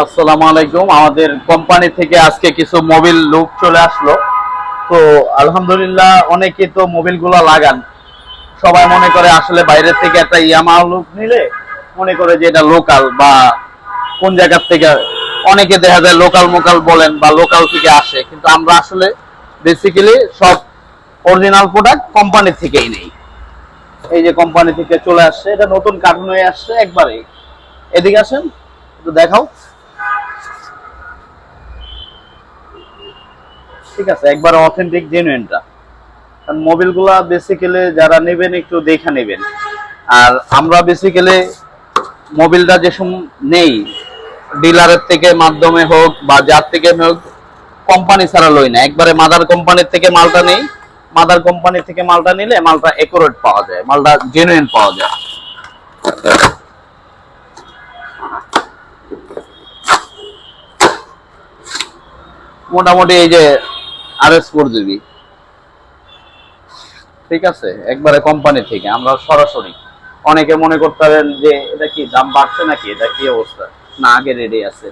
আসসালামু আলাইকুম। আমাদের কোম্পানি থেকে আজকে কিছু মোবিল লুক চলে আসলো। তো আলহামদুলিল্লাহ, অনেকে তো মোবিল গুলো লাগান, সবাই মনে করে আসলে বাইরে থেকে একটা ইয়ামাহা লুক নিলে মনে করে যে এটা লোকাল বা কোন জায়গার থেকে, অনেকে দেখা যায় লোকাল মোকাল বলেন বা লোকাল থেকে আসে, কিন্তু আমরা আসলে বেসিক্যালি সব অরিজিনাল প্রোডাক্ট কোম্পানি থেকেই নেই। এই যে কোম্পানি থেকে চলে আসছে, এটা নতুন কার্টুন হয়ে আসছে একবারে। এদিকে আসেন, একটু দেখাও। ঠিক আছে, একবার অথেন্টিক জেনুইনটা। কারণ মোবিলগুলা বেসিক্যালি যারা নেবেন একটু দেখে নেবেন। আর আমরা বেসিক্যালি মোবিলটা যে নেই, ডিলারের থেকে মাধ্যমে হোক বা যার থেকে হোক, কোম্পানি ছাড়া লই না, একবারে মাদার কোম্পানির থেকে মালটা নেই। মাদার কোম্পানি থেকে মালটা নিলে মালটা একুরেট পাওয়া যায়, মালটা জেনুইন পাওয়া যায়। মোটামুটি এই যে RS4GB, ঠিক আছে, একবারে কোম্পানি থেকে আমরা সরাসরি। অনেকে মনে করতে পারেন যে এটা কি দাম বাড়ছে নাকি, এটা কি অবস্থা। না, আগে রেডি আছে,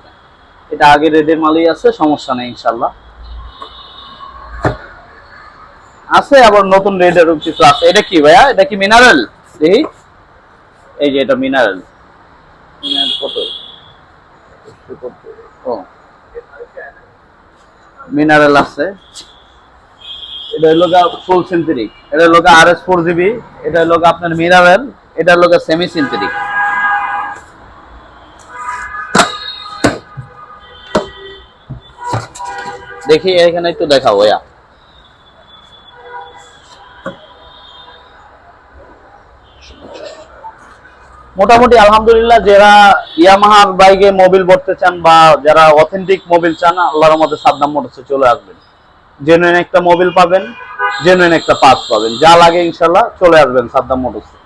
এটা আগে রেডের মালই আছে, সমস্যা নেই ইনশাল্লাহ। আছে আবার নতুন রেডেরও কিছু আছে। এটা কি ভাইয়া, এটা কি মিনারেল? দেখি, এই যে এটা মিনারেল। কত? ও, মিনারেল আছে। এটা হলো ফুল সিনথেটিক, এটা হলো RS4GB, এটা হলো আপনার মিনারেল, এটা হলো সেমি সিনথেটিক। দেখি এখানে একটু দেখাও ভাইয়া। মোটামুটি আলহামদুলিল্লাহ, যারা ইয়ামাহার বাইকে মোবিল ভরতে চান বা যারা অথেন্টিক মোবিল চান, আল্লাহর রহমতে সাদ্দাম মোটরসে চলে আসবেন। জেনুইন একটা মোবিল পাবেন, জেনুইন একটা পার্টস পাবেন, যা লাগে ইনশাল্লাহ চলে আসবেন সাদ্দাম মোটরসে।